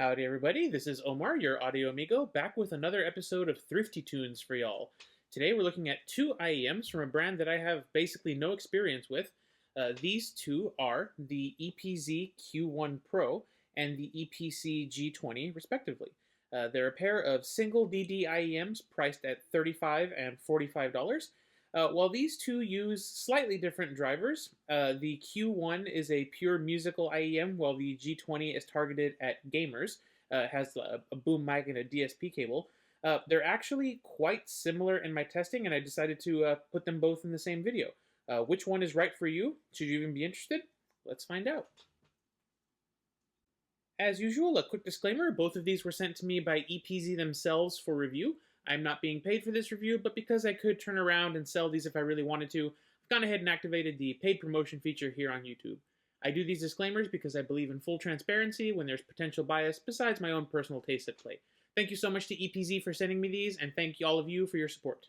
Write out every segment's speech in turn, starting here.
Howdy everybody, this is Omar, your audio amigo, back with another episode of Thrifty Tunes for y'all. Today we're looking at two IEMs from a brand that I have basically no experience with. These two are the EPZ Q1 Pro and the EPC G20 respectively. They're a pair of single DD IEMs priced at $35 and $45. While these two use slightly different drivers, the Q1 is a pure musical IEM, while the G20 is targeted at gamers, has a boom mic and a DSP cable. They're actually quite similar in my testing, and I decided to put them both in the same video. Which one is right for you? Should you even be interested? Let's find out. As usual, a quick disclaimer, both of these were sent to me by EPZ themselves for review. I'm not being paid for this review, but because I could turn around and sell these if I really wanted to, I've gone ahead and activated the paid promotion feature here on YouTube. I do these disclaimers because I believe in full transparency when there's potential bias besides my own personal taste at play. Thank you so much to EPZ for sending me these, and thank all of you for your support.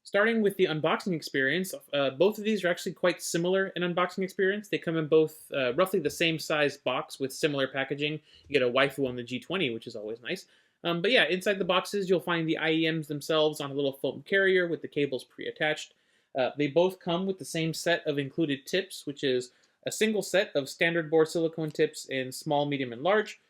Starting with the unboxing experience, both of these are actually quite similar in unboxing experience. They come in both roughly the same size box with similar packaging. You get a waifu on the G20, which is always nice. But yeah, inside the boxes, you'll find the IEMs themselves on a little foam carrier with the cables pre-attached. They both come with the same set of included tips, which is a single set of standard bore silicone tips in small, medium, and large.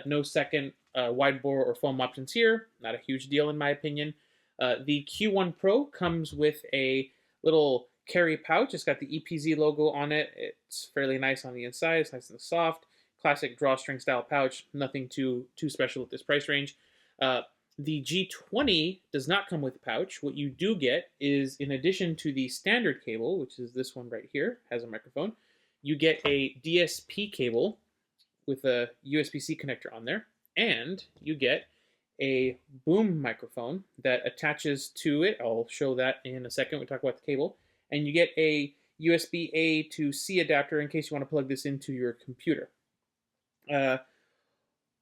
No second wide bore or foam options here. Not a huge deal in my opinion. The Q1 Pro comes with a little carry pouch. It's got the EPZ logo on it. It's fairly nice on the inside. It's nice and soft. Classic drawstring style pouch. Nothing too special at this price range. The G20 does not come with a pouch. What you do get is, in addition to the standard cable, which is this one right here, has a microphone, you get a DSP cable with a USB C connector on there, and you get a boom microphone that attaches to it. I'll show that in a second. We talk about the cable. And you get a USB A to C adapter in case you want to plug this into your computer.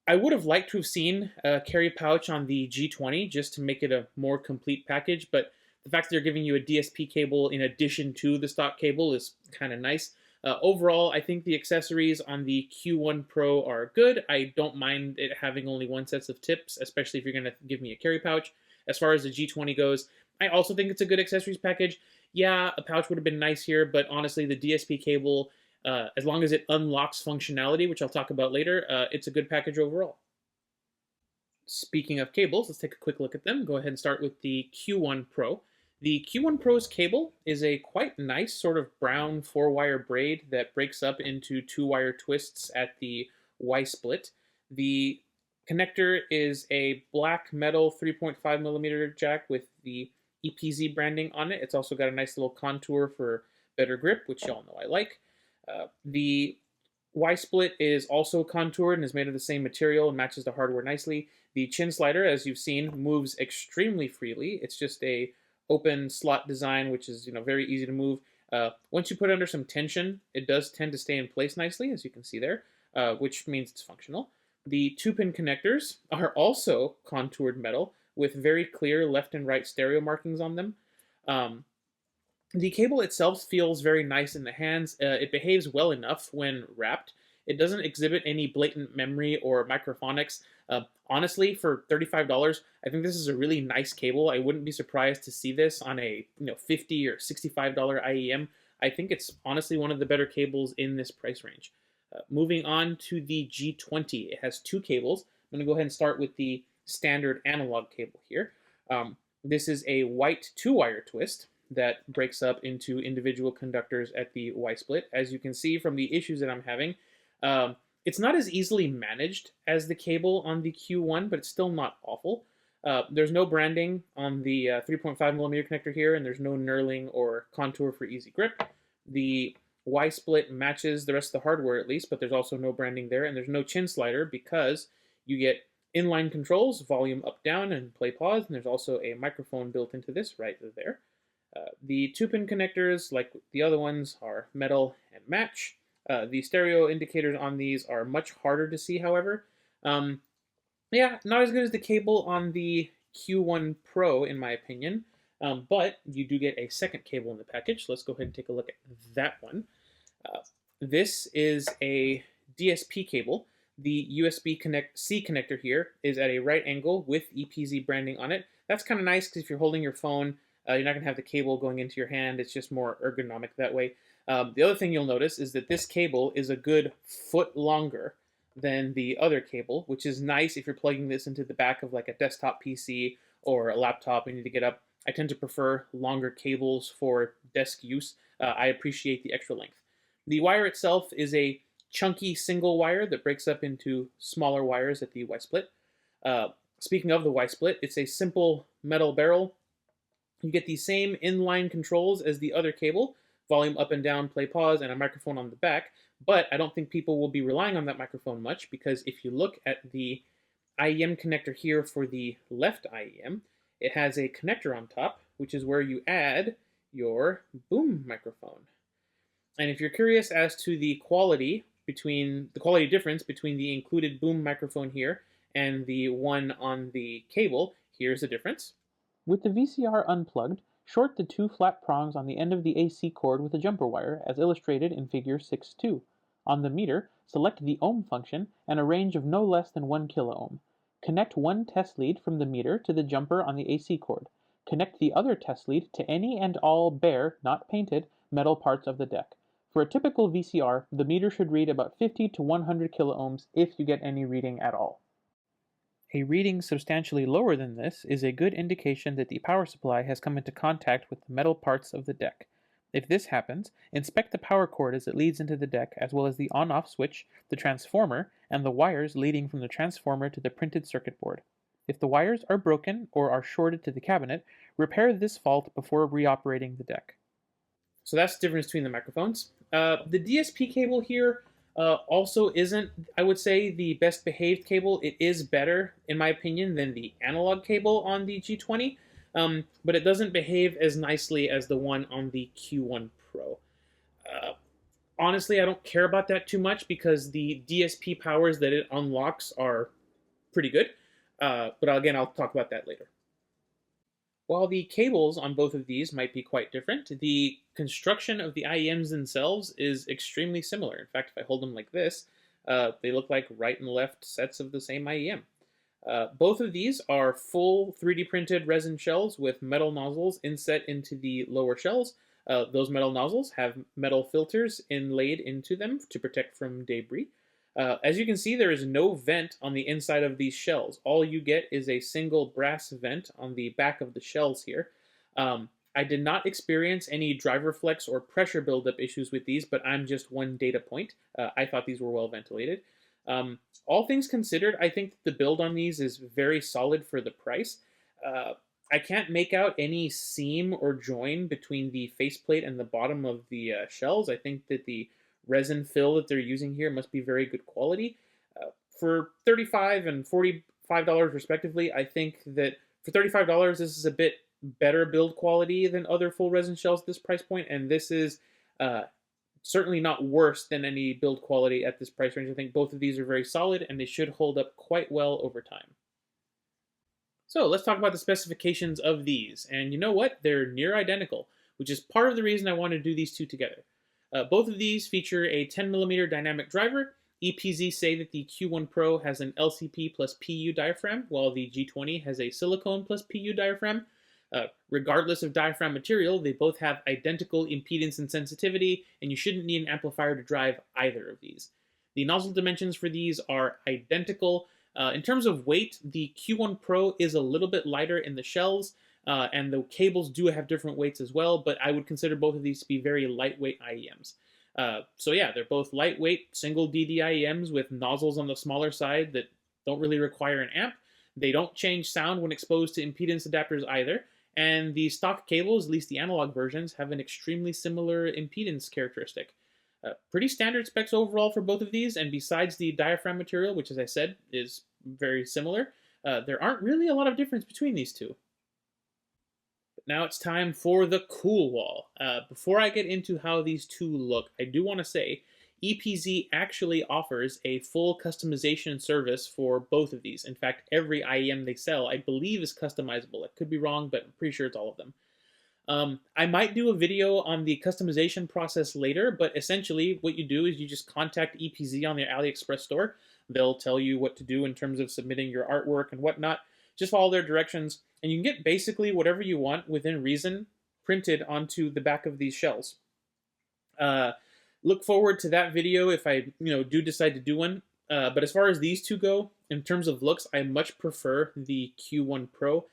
I would have liked to have seen a carry pouch on the G20 just to make it a more complete package, but the fact that they're giving you a DSP cable in addition to the stock cable is kind of nice. Overall, I think the accessories on the Q1 Pro are good. I don't mind it having only one set of tips, especially if you're going to give me a carry pouch. As far as the G20 goes, I also think it's a good accessories package. Yeah, a pouch would have been nice here, but honestly, the DSP cable, as long as it unlocks functionality, which I'll talk about later, it's a good package overall. Speaking of cables, let's take a quick look at them. Go ahead and start with the Q1 Pro. The Q1 Pro's cable is a quite nice sort of brown 4-wire braid that breaks up into 2-wire twists at the Y split. The connector is a black metal 3.5mm jack with the EPZ branding on it. It's also got a nice little contour for better grip, which y'all know I like. The Y split is also contoured and is made of the same material and matches the hardware nicely. The chin slider, as you've seen, moves extremely freely. It's just a open slot design, which is very easy to move. Once you put it under some tension, it does tend to stay in place nicely, as you can see there, which means it's functional. The 2-pin connectors are also contoured metal with very clear left and right stereo markings on them. The cable itself feels very nice in the hands. It behaves well enough when wrapped. It doesn't exhibit any blatant memory or microphonics. Honestly, for $35, I think this is a really nice cable. I wouldn't be surprised to see this on a $50 or $65 IEM. I think it's honestly one of the better cables in this price range. Moving on to the G20, it has 2 cables. I'm going to go ahead and start with the standard analog cable here. This is a white 2-wire twist that breaks up into individual conductors at the Y split. As you can see from the issues that I'm having, it's not as easily managed as the cable on the Q1, but it's still not awful. There's no branding on the 3.5mm connector here, and there's no knurling or contour for easy grip. The Y split matches the rest of the hardware at least, but there's also no branding there, and there's no chin slider because you get inline controls, volume up, down, and play pause, and there's also a microphone built into this right there. The 2-pin connectors, like the other ones, are metal and match. The stereo indicators on these are much harder to see, however. Yeah, not as good as the cable on the Q1 Pro, in my opinion, but you do get a second cable in the package. Let's go ahead and take a look at that one. This is a DSP cable The USB C connector here is at a right angle with EPZ branding on it. That's kind of nice because if you're holding your phone, you're not going to have the cable going into your hand. It's just more ergonomic that way. The other thing you'll notice is that this cable is a good foot longer than the other cable, which is nice if you're plugging this into the back of like a desktop PC or a laptop and you need to get up. I tend to prefer longer cables for desk use. I appreciate the extra length. The wire itself is a chunky single wire that breaks up into smaller wires at the Y-split. Speaking of the Y-split, it's a simple metal barrel. You get the same inline controls as the other cable, volume up and down, play, pause, and a microphone on the back, but I don't think people will be relying on that microphone much because if you look at the IEM connector here for the left IEM, it has a connector on top, which is where you add your boom microphone. And if you're curious as to the quality difference between the included boom microphone here and the one on the cable, here's the difference. With the VCR unplugged, short the two flat prongs on the end of the AC cord with a jumper wire, as illustrated in figure 6.2. On the meter, select the ohm function and a range of no less than 1 kiloohm. Connect one test lead from the meter to the jumper on the AC cord. Connect the other test lead to any and all bare, not painted, metal parts of the deck. For a typical VCR, the meter should read about 50 to 100 kiloohms if you get any reading at all. A reading substantially lower than this is a good indication that the power supply has come into contact with the metal parts of the deck. If this happens, inspect the power cord as it leads into the deck, as well as the on-off switch, the transformer, and the wires leading from the transformer to the printed circuit board. If the wires are broken or are shorted to the cabinet, repair this fault before reoperating the deck. So that's the difference between the microphones. The DSP cable here also isn't, I would say, the best behaved cable. It is better, in my opinion, than the analog cable on the G20, but it doesn't behave as nicely as the one on the Q1 Pro. Honestly, I don't care about that too much because the DSP powers that it unlocks are pretty good, but again, I'll talk about that later. While the cables on both of these might be quite different, the construction of the IEMs themselves is extremely similar. In fact, if I hold them like this, they look like right and left sets of the same IEM. Both of these are full 3D printed resin shells with metal nozzles inset into the lower shells. Those metal nozzles have metal filters inlaid into them to protect from debris. As you can see, there is no vent on the inside of these shells. All you get is a single brass vent on the back of the shells here. I did not experience any driver flex or pressure buildup issues with these, but I'm just one data point. I thought these were well ventilated. All things considered, I think the build on these is very solid for the price. I can't make out any seam or join between the faceplate and the bottom of the shells. I think that the resin fill that they're using here must be very good quality. For $35 and $45 respectively, I think that for $35 this is a bit better build quality than other full resin shells at this price point, and this is certainly not worse than any build quality at this price range. I think both of these are very solid and they should hold up quite well over time. So let's talk about the specifications of these, and you know what? They're near identical, which is part of the reason I want to do these two together. Both of these feature a 10mm dynamic driver. EPZ say that the Q1 Pro has an LCP plus PU diaphragm, while the G20 has a silicone plus PU diaphragm. Regardless of diaphragm material, they both have identical impedance and sensitivity, and you shouldn't need an amplifier to drive either of these. The nozzle dimensions for these are identical. In terms of weight, the Q1 Pro is a little bit lighter in the shells, and the cables do have different weights as well, but I would consider both of these to be very lightweight IEMs. So yeah, they're both lightweight, single DD IEMs with nozzles on the smaller side that don't really require an amp. They don't change sound when exposed to impedance adapters either, and the stock cables, at least the analog versions, have an extremely similar impedance characteristic. Pretty standard specs overall for both of these, and besides the diaphragm material, which as I said is very similar, there aren't really a lot of difference between these two. Now it's time for the cool wall. Before I get into how these two look, I do want to say EPZ actually offers a full customization service for both of these. In fact, every IEM they sell, I believe, is customizable. I could be wrong, but I'm pretty sure it's all of them. I might do a video on the customization process later, but essentially what you do is you just contact EPZ on their AliExpress store. They'll tell you what to do in terms of submitting your artwork and whatnot. Just follow their directions, and you can get basically whatever you want within reason printed onto the back of these shells. Look forward to that video if I do decide to do one. But as far as these two go, in terms of looks, I much prefer the Q1 Pro.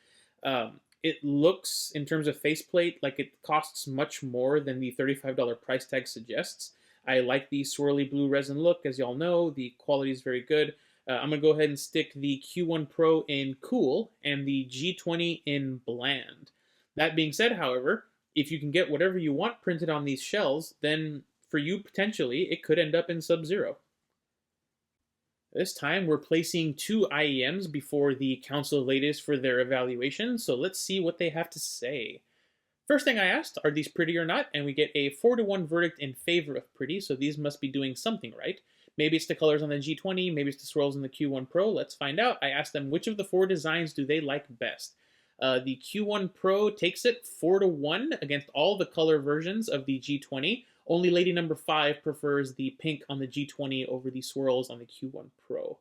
It looks, in terms of faceplate, like it costs much more than the $35 price tag suggests. I like the swirly blue resin look, as y'all know. The quality is very good. I'm going to go ahead and stick the Q1 Pro in cool and the G20 in bland. That being said, however, if you can get whatever you want printed on these shells, then for you, potentially, it could end up in Sub-Zero. This time, we're placing 2 IEMs before the council ladies for their evaluation, so let's see what they have to say. First thing I asked, are these pretty or not? And we get a 4-to-1 verdict in favor of pretty, so these must be doing something right. Maybe it's the colors on the G20, maybe it's the swirls in the Q1 Pro. Let's find out. I asked them which of the 4 designs do they like best. The Q1 Pro takes it 4-to-1 against all the color versions of the G20. Only lady number 5 prefers the pink on the G20 over the swirls on the Q1 Pro.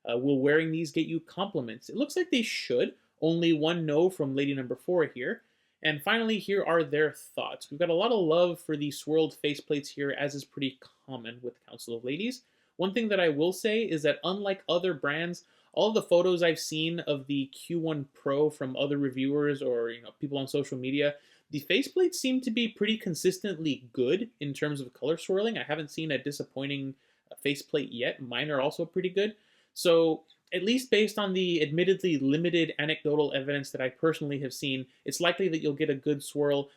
Will wearing these get you compliments? It looks like they should. Only one no from lady number 4 here. And finally, here are their thoughts. We've got a lot of love for the swirled faceplates here, as is pretty common with Council of Ladies. One thing that I will say is that unlike other brands, all of the photos I've seen of the Q1 Pro from other reviewers or people on social media, the faceplates seem to be pretty consistently good in terms of color swirling. I haven't seen a disappointing faceplate yet. Mine are also pretty good. So at least based on the admittedly limited anecdotal evidence that I personally have seen, it's likely that you'll get a good swirl,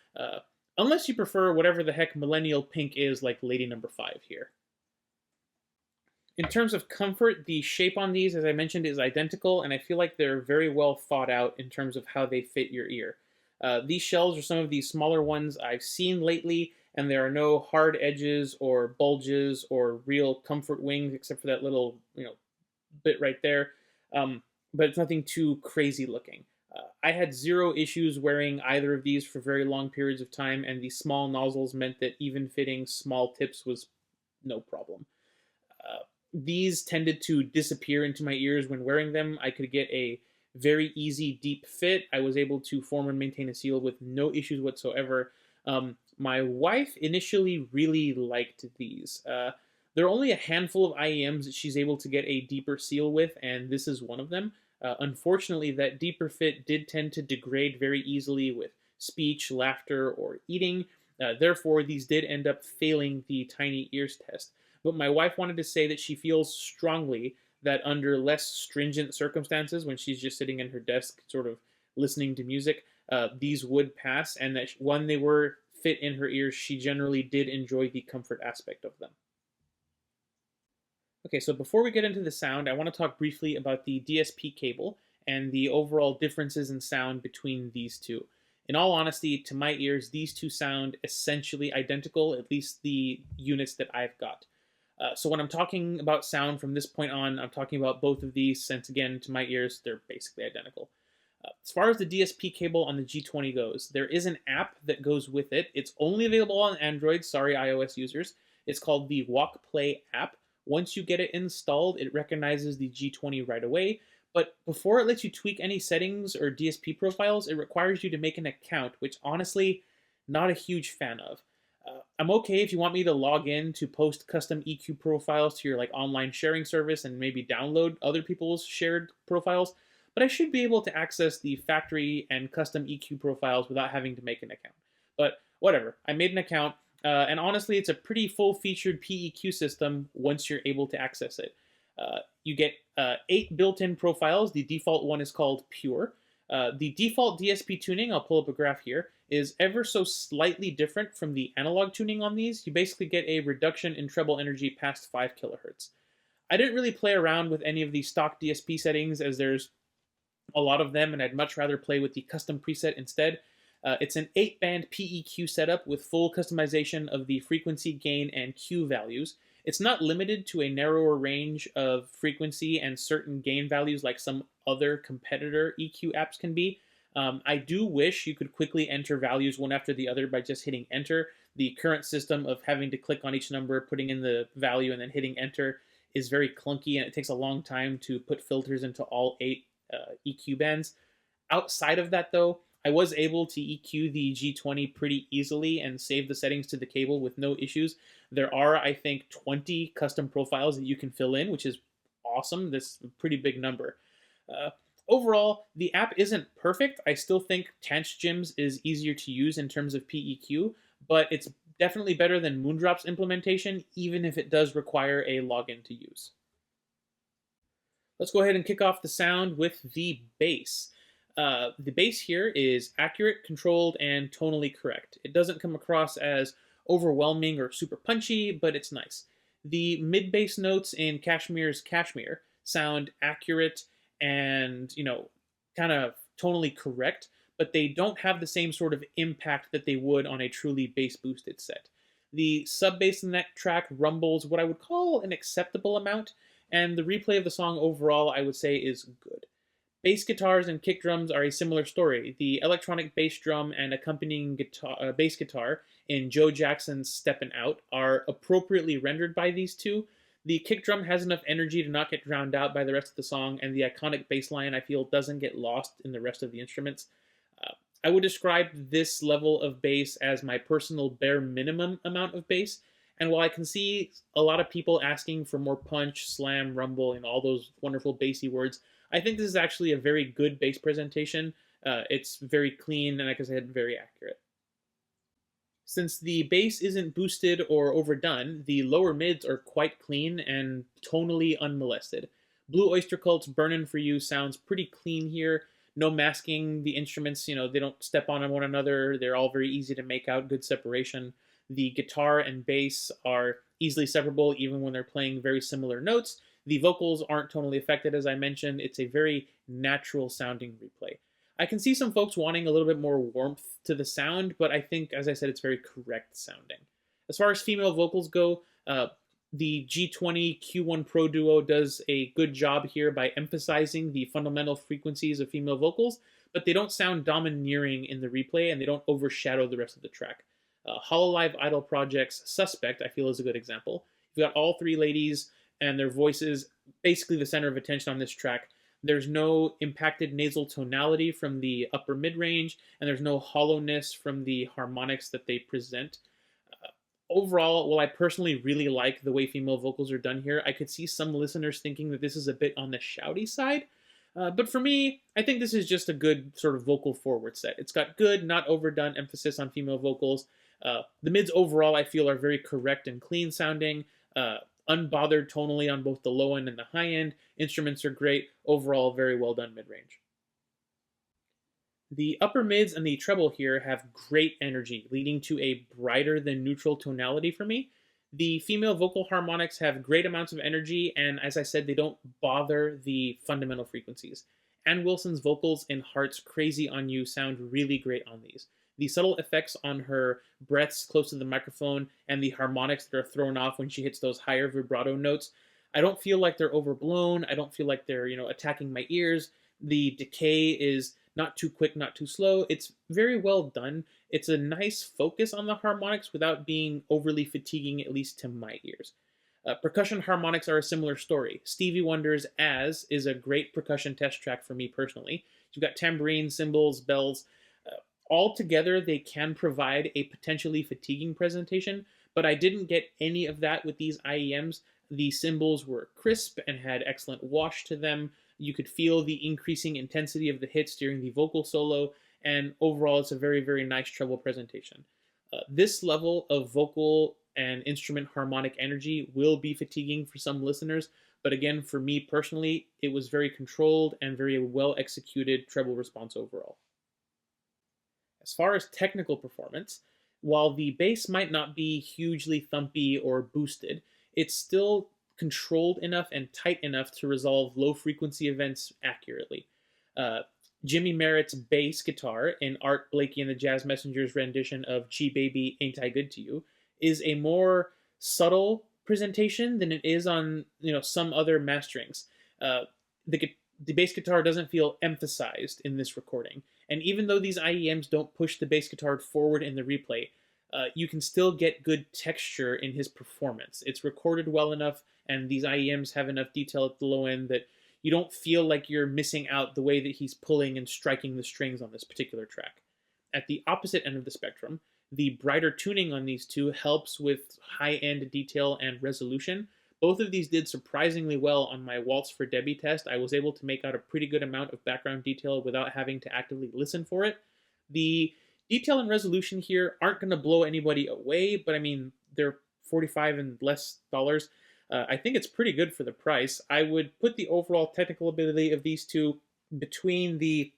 unless you prefer whatever the heck millennial pink is like lady number 5 here. In terms of comfort, the shape on these, as I mentioned, is identical, and I feel like they're very well thought out in terms of how they fit your ear. These shells are some of the smaller ones I've seen lately, and there are no hard edges or bulges or real comfort wings except for that little, bit right there. But it's nothing too crazy looking. I had 0 issues wearing either of these for very long periods of time, and the small nozzles meant that even fitting small tips was no problem. These tended to disappear into my ears when wearing them. I could get a very easy deep fit. I was able to form and maintain a seal with no issues whatsoever. My wife initially really liked these. There are only a handful of IEMs that she's able to get a deeper seal with, and this is one of them. Unfortunately, that deeper fit did tend to degrade very easily with speech, laughter, or eating. Therefore, these did end up failing the tiny ears test. But my wife wanted to say that she feels strongly that under less stringent circumstances, when she's just sitting in her desk sort of listening to music, these would pass, and that when they were fit in her ears, she generally did enjoy the comfort aspect of them. Okay, so before we get into the sound, I want to talk briefly about the DSP cable and the overall differences in sound between these two. In all honesty, to my ears, these two sound essentially identical, at least the units that I've got. So when I'm talking about sound from this point on, I'm talking about both of these, since again, to my ears, they're basically identical. As far as the DSP cable on the G20 goes, there is an app that goes with it. It's only available on Android, sorry iOS users. It's called the Walk Play app. Once you get it installed, it recognizes the G20 right away. But before it lets you tweak any settings or DSP profiles, it requires you to make an account, which honestly, not a huge fan of. I'm okay if you want me to log in to post custom EQ profiles to your online sharing service and maybe download other people's shared profiles, but I should be able to access the factory and custom EQ profiles without having to make an account. But whatever, I made an account, and honestly, it's a pretty full-featured PEQ system once you're able to access it. You get 8 built-in profiles. The default one is called Pure. The default DSP tuning, I'll pull up a graph here, is ever so slightly different from the analog tuning on these. You basically get a reduction in treble energy past 5 kilohertz. I didn't really play around with any of the stock DSP settings, as there's a lot of them, and I'd much rather play with the custom preset instead. It's an 8-band PEQ setup with full customization of the frequency, gain, and Q values. It's not limited to a narrower range of frequency and certain gain values like some other competitor EQ apps can be. I do wish you could quickly enter values one after the other by just hitting enter. The current system of having to click on each number, putting in the value, and then hitting enter is very clunky and it takes a long time to put filters into all 8 EQ bands. Outside of that, though, I was able to EQ the G20 pretty easily and save the settings to the cable with no issues. There are, I think, 20 custom profiles that you can fill in, which is awesome. That's a pretty big number. Uh, Overall, the app isn't perfect. I still think Tanchjim's is easier to use in terms of PEQ, but it's definitely better than Moondrop's implementation, even if it does require a login to use. Let's go ahead and kick off the sound with the bass. The bass here is accurate, controlled, and tonally correct. It doesn't come across as overwhelming or super punchy, but it's nice. The mid-bass notes in Kashmir's Kashmir sound accurate and, kind of tonally correct, but they don't have the same sort of impact that they would on a truly bass-boosted set. The sub-bass in that track rumbles what I would call an acceptable amount, and the replay of the song overall, I would say, is good. Bass guitars and kick drums are a similar story. The electronic bass drum and accompanying bass guitar in Joe Jackson's Steppin' Out are appropriately rendered by these two. The kick drum has enough energy to not get drowned out by the rest of the song, and the iconic bass line, I feel, doesn't get lost in the rest of the instruments. I would describe this level of bass as my personal bare minimum amount of bass, and while I can see a lot of people asking for more punch, slam, rumble, and all those wonderful bassy words, I think this is actually a very good bass presentation. It's very clean and, like I said, very accurate. Since the bass isn't boosted or overdone, the lower mids are quite clean and tonally unmolested. Blue Oyster Cult's Burnin' For You sounds pretty clean here. No masking. The instruments, they don't step on one another. They're all very easy to make out, good separation. The guitar and bass are easily separable even when they're playing very similar notes. The vocals aren't tonally affected, as I mentioned. It's a very natural sounding replay. I can see some folks wanting a little bit more warmth to the sound, but I think, as I said, it's very correct sounding. As far as female vocals go, the G20 Q1 Pro Duo does a good job here by emphasizing the fundamental frequencies of female vocals, but they don't sound domineering in the replay, and they don't overshadow the rest of the track. Hololive Idol Project's Suspect, I feel, is a good example. You've got all 3 ladies and their voices basically the center of attention on this track. There's no impacted nasal tonality from the upper mid-range, and there's no hollowness from the harmonics that they present. Overall, while I personally really like the way female vocals are done here, I could see some listeners thinking that this is a bit on the shouty side. But for me, I think this is just a good sort of vocal forward set. It's got good, not overdone emphasis on female vocals. The mids overall, I feel, are very correct and clean sounding. Unbothered tonally on both the low end and the high end. Instruments are great. Overall, very well done mid-range. The upper mids and the treble here have great energy, leading to a brighter than neutral tonality for me. The female vocal harmonics have great amounts of energy, and as I said, they don't bother the fundamental frequencies. Ann Wilson's vocals in Heart's Crazy on You sound really great on these. The subtle effects on her breaths close to the microphone and the harmonics that are thrown off when she hits those higher vibrato notes, I don't feel like they're overblown. I don't feel like they're, attacking my ears. The decay is not too quick, not too slow. It's very well done. It's a nice focus on the harmonics without being overly fatiguing, at least to my ears. Percussion harmonics are a similar story. Stevie Wonder's As is a great percussion test track for me personally. You've got tambourines, cymbals, bells. All together, they can provide a potentially fatiguing presentation, but I didn't get any of that with these IEMs. The cymbals were crisp and had excellent wash to them. You could feel the increasing intensity of the hits during the vocal solo, and overall, it's a very, very nice treble presentation. This level of vocal and instrument harmonic energy will be fatiguing for some listeners, but again, for me personally, it was very controlled and very well executed treble response overall. As far as technical performance, while the bass might not be hugely thumpy or boosted, it's still controlled enough and tight enough to resolve low-frequency events accurately. Jimmy Merritt's bass guitar in Art Blakey and the Jazz Messengers rendition of Gee Baby, Ain't I Good to You is a more subtle presentation than it is on some other masterings. The bass guitar doesn't feel emphasized in this recording. And even though these IEMs don't push the bass guitar forward in the replay, you can still get good texture in his performance. It's recorded well enough, and these IEMs have enough detail at the low end that you don't feel like you're missing out the way that he's pulling and striking the strings on this particular track. At the opposite end of the spectrum, the brighter tuning on these two helps with high-end detail and resolution. Both of these did surprisingly well on my Waltz for Debbie test. I was able to make out a pretty good amount of background detail without having to actively listen for it. The detail and resolution here aren't going to blow anybody away, but I mean, they're $45 and less dollars. I think it's pretty good for the price. I would put the overall technical ability of these two between the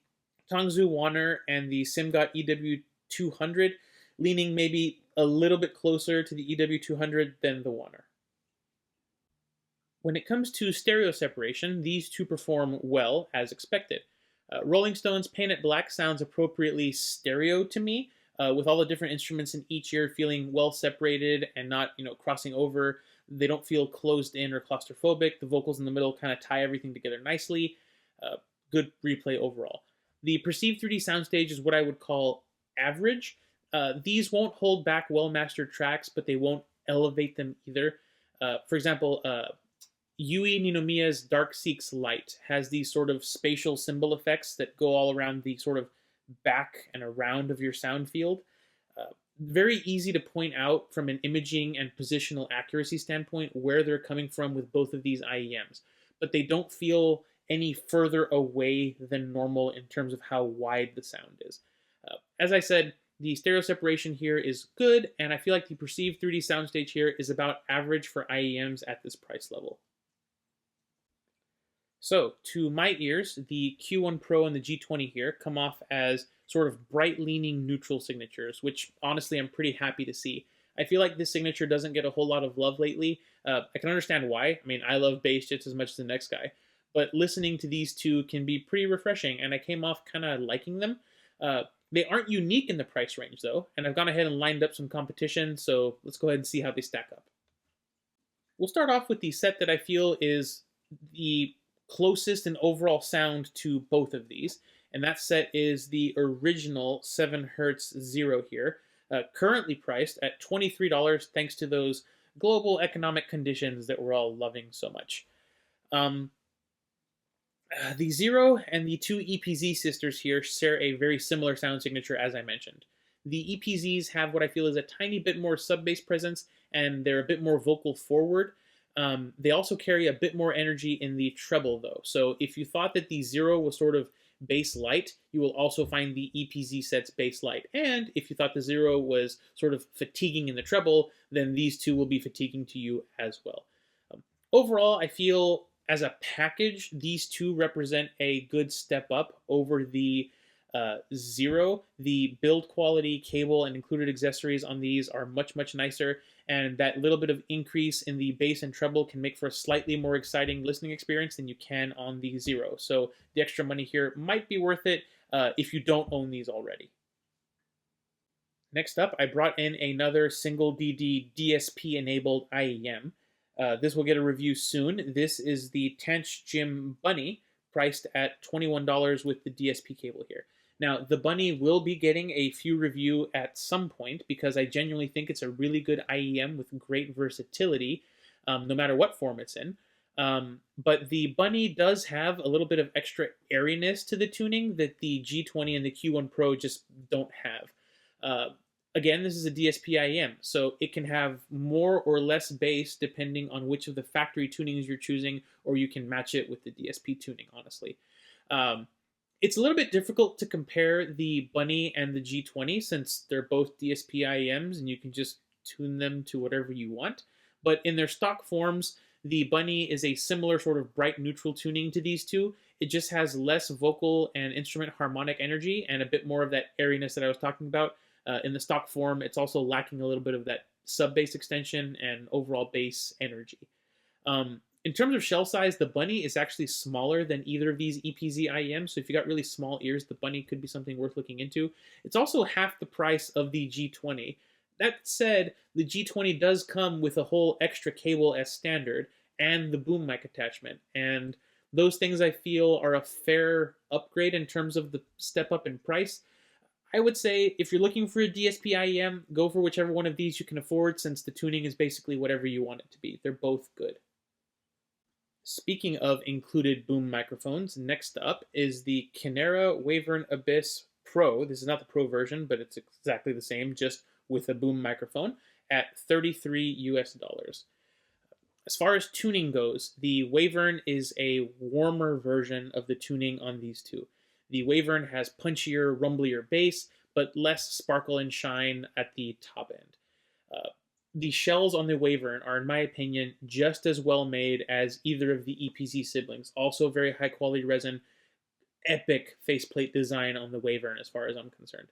Tanchjim Bunny and the Simgot EW200, leaning maybe a little bit closer to the EW200 than the Bunny. When it comes to stereo separation, these two perform well as expected. Rolling Stone's Paint It Black sounds appropriately stereo to me, with all the different instruments in each ear feeling well separated and not, crossing over. They don't feel closed in or claustrophobic. The vocals in the middle kind of tie everything together nicely. Good replay overall. The Perceived 3D Soundstage is what I would call average. These won't hold back well-mastered tracks, but they won't elevate them either. For example, Yui Ninomiya's Dark Seeks Light has these sort of spatial symbol effects that go all around the sort of back and around of your sound field. Very easy to point out from an imaging and positional accuracy standpoint where they're coming from with both of these IEMs, but they don't feel any further away than normal in terms of how wide the sound is. As I said, the stereo separation here is good, and I feel like the Perceived 3D Soundstage here is about average for IEMs at this price level. So, to my ears, the Q1 Pro and the G20 here come off as sort of bright-leaning neutral signatures, which honestly I'm pretty happy to see. I feel like this signature doesn't get a whole lot of love lately. I can understand why. I mean, I love bass just as much as the next guy. But listening to these two can be pretty refreshing, and I came off kind of liking them. They aren't unique in the price range, though, and I've gone ahead and lined up some competition, so let's go ahead and see how they stack up. We'll start off with the set that I feel is the closest in overall sound to both of these, and that set is the original 7Hz Zero here, currently priced at $23 thanks to those global economic conditions that we're all loving so much. The Zero and the two EPZ sisters here share a very similar sound signature, as I mentioned. The EPZs have what I feel is a tiny bit more sub-bass presence, and they're a bit more vocal forward. They also carry a bit more energy in the treble, though. So if you thought that the Zero was sort of bass light, you will also find the EPZ sets bass light. And if you thought the Zero was sort of fatiguing in the treble, then these two will be fatiguing to you as well. Overall, I feel as a package, these two represent a good step up over the Zero. The build quality, cable, and included accessories on these are much, much nicer, and that little bit of increase in the bass and treble can make for a slightly more exciting listening experience than you can on the Zero. So the extra money here might be worth it if you don't own these already. Next up, I brought in another single DD DSP-enabled IEM. This will get a review soon. This is the Tanchjim Bunny, priced at $21 with the DSP cable here. Now, the Bunny will be getting a FiiO review at some point because I genuinely think it's a really good IEM with great versatility, no matter what form it's in. But the Bunny does have a little bit of extra airiness to the tuning that the G20 and the Q1 Pro just don't have. Again, this is a DSP IEM, so it can have more or less bass depending on which of the factory tunings you're choosing, or you can match it with the DSP tuning, honestly. It's a little bit difficult to compare the Bunny and the G20 since they're both DSP IEMs and you can just tune them to whatever you want. But in their stock forms, the Bunny is a similar sort of bright neutral tuning to these two. It just has less vocal and instrument harmonic energy and a bit more of that airiness that I was talking about. In the stock form, it's also lacking a little bit of that sub-bass extension and overall bass energy. In terms of shell size, the Bunny is actually smaller than either of these EPZ IEMs, so if you got really small ears, the Bunny could be something worth looking into. It's also half the price of the G20. That said, the G20 does come with a whole extra cable as standard and the boom mic attachment, and those things I feel are a fair upgrade in terms of the step up in price. I would say if you're looking for a DSP IEM, go for whichever one of these you can afford, since the tuning is basically whatever you want it to be. They're both good. Speaking of included boom microphones, next up is the Kinera Wyvern Abyss Pro. This is not the Pro version, but it's exactly the same, just with a boom microphone at $33 US. As far as tuning goes, the Wyvern is a warmer version of the tuning on these two. The Wyvern has punchier, rumblier bass, but less sparkle and shine at the top end. The shells on the Wyvern are, in my opinion, just as well made as either of the EPZ siblings. Also very high quality resin, epic faceplate design on the Wyvern as far as I'm concerned.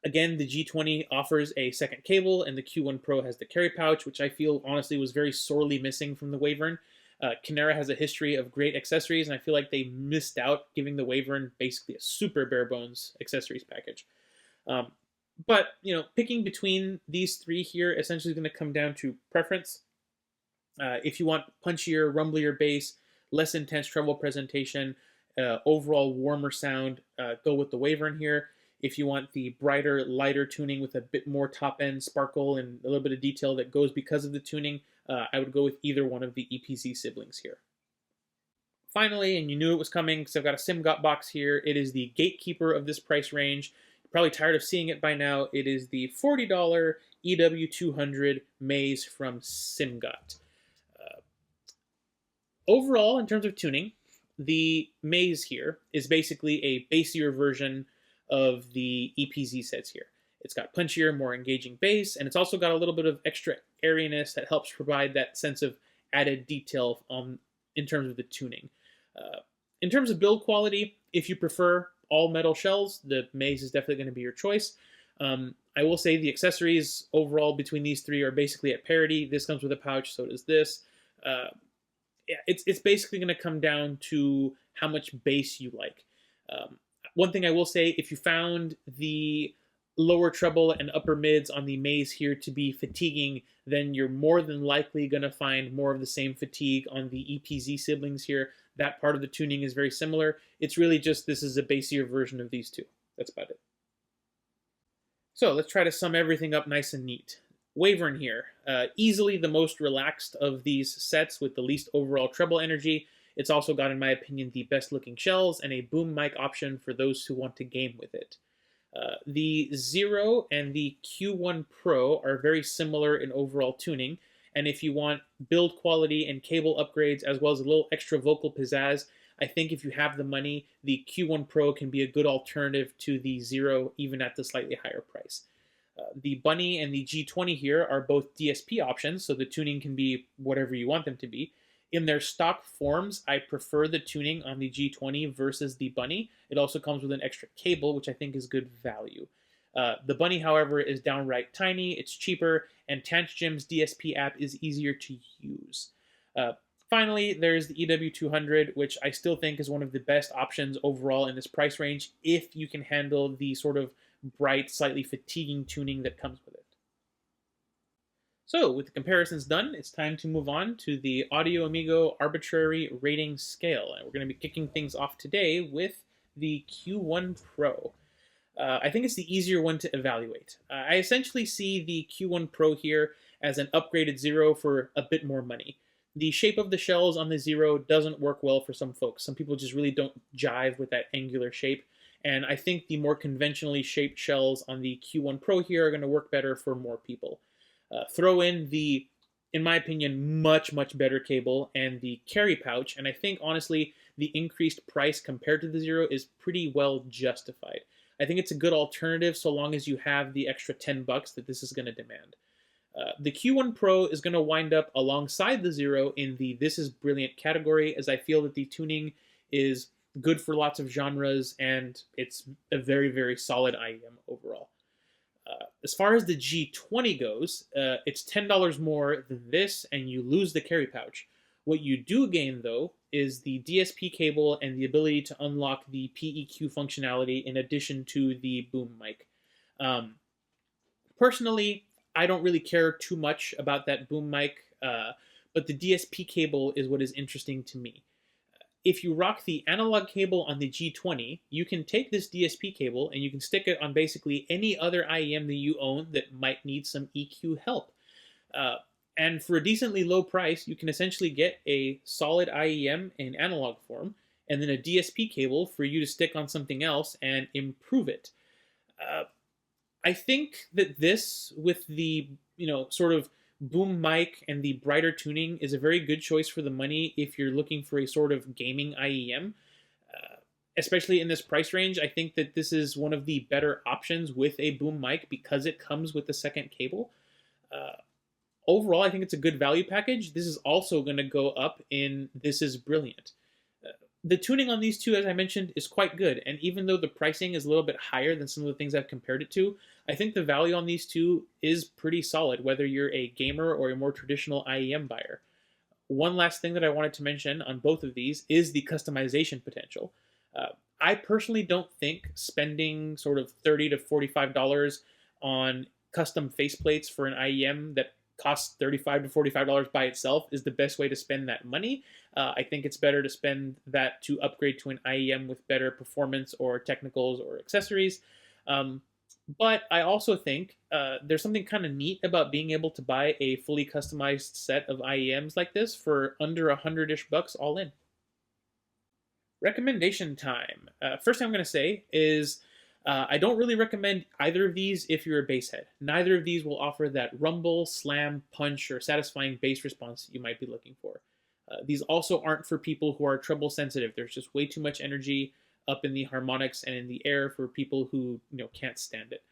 Again, the G20 offers a second cable, and the Q1 Pro has the carry pouch, which I feel honestly was very sorely missing from the Wyvern. Kinera has a history of great accessories, and I feel like they missed out giving the Wyvern basically a super bare bones accessories package. But, you know, picking between these three here essentially is going to come down to preference. If you want punchier, rumblier bass, less intense treble presentation, overall warmer sound, go with the Wyvern here. If you want the brighter, lighter tuning with a bit more top-end sparkle and a little bit of detail that goes because of the tuning, I would go with either one of the EPZ siblings here. Finally, and you knew it was coming because I've got a Simgot box here, it is the gatekeeper of this price range. You're probably tired of seeing it by now. It is the $40 EW200 Maze from Simgot. Overall, in terms of tuning, the Maze here is basically a bassier version of the EPZ sets here. It's got punchier, more engaging bass, and it's also got a little bit of extra airiness that helps provide that sense of added detail in terms of the tuning. In terms of build quality, if you prefer all metal shells, the Maze is definitely going to be your choice. I will say the accessories overall between these three are basically at parity. This comes with a pouch, so does this. Yeah, it's basically going to come down to how much bass you like. One thing I will say, if you found the lower treble and upper mids on the Maze here to be fatiguing, then you're more than likely going to find more of the same fatigue on the EPZ siblings here. That part of the tuning is very similar. It's really just this is a bassier version of these two. That's about it. So let's try to sum everything up nice and neat. Wyvern here, easily the most relaxed of these sets with the least overall treble energy. It's also got, in my opinion, the best looking shells and a boom mic option for those who want to game with it. The Zero and the Q1 Pro are very similar in overall tuning, and if you want build quality and cable upgrades as well as a little extra vocal pizzazz, I think if you have the money, the Q1 Pro can be a good alternative to the Zero, even at the slightly higher price. The Bunny and the G20 here are both DSP options, so the tuning can be whatever you want them to be. In their stock forms, I prefer the tuning on the G20 versus the Bunny. It also comes with an extra cable, which I think is good value. The Bunny, however, is downright tiny, it's cheaper, and Tanchjim's DSP app is easier to use. Finally, there's the EW200, which I still think is one of the best options overall in this price range if you can handle the sort of bright, slightly fatiguing tuning that comes with it. So, with the comparisons done, it's time to move on to the Audio Amigo Arbitrary Rating Scale. And we're going to be kicking things off today with the Q1 Pro. I think it's the easier one to evaluate. I essentially see the Q1 Pro here as an upgraded Zero for a bit more money. The shape of the shells on the Zero doesn't work well for some folks. Some people just really don't jive with that angular shape. And I think the more conventionally shaped shells on the Q1 Pro here are going to work better for more people. Throw in the, in my opinion, much, much better cable and the carry pouch, and I think, honestly, the increased price compared to the Zero is pretty well justified. I think it's a good alternative so long as you have the extra $10 that this is going to demand. The Q1 Pro is going to wind up alongside the Zero in the This is Brilliant category, as I feel that the tuning is good for lots of genres, and it's a very, very solid IEM overall. As far as the G20 goes, it's $10 more than this, and you lose the carry pouch. What you do gain, though, is the DSP cable and the ability to unlock the PEQ functionality in addition to the boom mic. Personally, I don't really care too much about that boom mic, but the DSP cable is what is interesting to me. if you rock the analog cable on the G20, you can take this DSP cable and you can stick it on basically any other IEM that you own that might need some EQ help. And for a decently low price, you can essentially get a solid IEM in analog form and then a DSP cable for you to stick on something else and improve it. I think that this, with the sort of boom mic and the brighter tuning, is a very good choice for the money if you're looking for a sort of gaming IEM. Especially in this price range, I think that this is one of the better options with a boom mic because it comes with the second cable. Overall, I think it's a good value package. This is also going to go up in This Is Brilliant. The tuning on these two, as I mentioned, is quite good, and even though the pricing is a little bit higher than some of the things I've compared it to, I think the value on these two is pretty solid, whether you're a gamer or a more traditional IEM buyer. One last thing that I wanted to mention on both of these is the customization potential. I personally don't think spending sort of $30 to $45 on custom faceplates for an IEM that costs $35 to $45 by itself is the best way to spend that money. I think it's better to spend that to upgrade to an IEM with better performance or technicals or accessories. But I also think there's something kind of neat about being able to buy a fully customized set of IEMs like this for under $100-ish bucks all in. Recommendation time. First thing I'm going to say is I don't really recommend either of these if you're a bass head. Neither of these will offer that rumble, slam, punch, or satisfying bass response you might be looking for. These also aren't for people who are treble sensitive. There's just way too much energy up in the harmonics and in the air for people who can't stand it.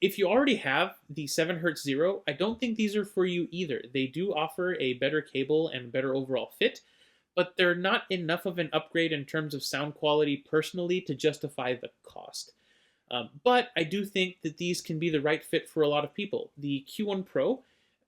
If you already have the 7Hz Zero, I don't think these are for you either. They do offer a better cable and better overall fit, but they're not enough of an upgrade in terms of sound quality personally to justify the cost. But I do think that these can be the right fit for a lot of people. The Q1 Pro,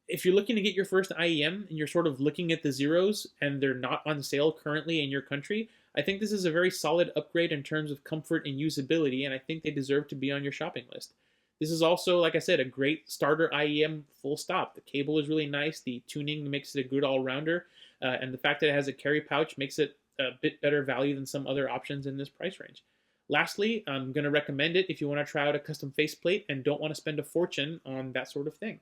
if you're looking to get your first IEM and you're sort of looking at the Zeros and they're not on sale currently in your country, I think this is a very solid upgrade in terms of comfort and usability, and I think they deserve to be on your shopping list. This is also, like I said, a great starter IEM full stop. The cable is really nice, the tuning makes it a good all-rounder, and the fact that it has a carry pouch makes it a bit better value than some other options in this price range. Lastly, I'm going to recommend it if you want to try out a custom faceplate and don't want to spend a fortune on that sort of thing.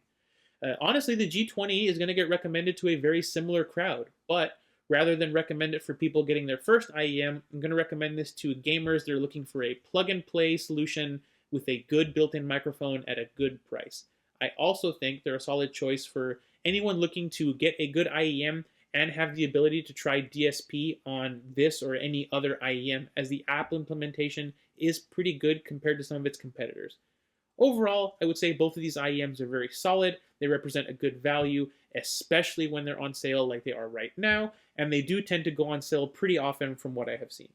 Honestly, the G20 is going to get recommended to a very similar crowd, but rather than recommend it for people getting their first IEM, I'm going to recommend this to gamers that are looking for a plug-and-play solution with a good built-in microphone at a good price. I also think they're a solid choice for anyone looking to get a good IEM and have the ability to try DSP on this or any other IEM, as the Apple implementation is pretty good compared to some of its competitors. Overall, I would say both of these IEMs are very solid. They represent a good value, especially when they're on sale like they are right now, and they do tend to go on sale pretty often from what I have seen.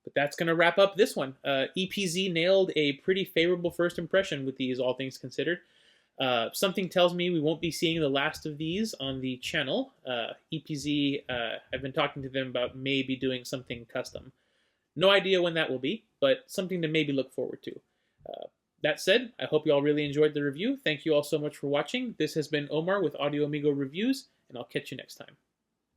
But that's going to wrap up this one. EPZ nailed a pretty favorable first impression with these, all things considered. Something tells me we won't be seeing the last of these on the channel. EPZ, I've been talking to them about maybe doing something custom. No idea when that will be, but something to maybe look forward to. That said, I hope you all really enjoyed the review. Thank you all so much for watching. This has been Omar with Audio Amigo Reviews, and I'll catch you next time.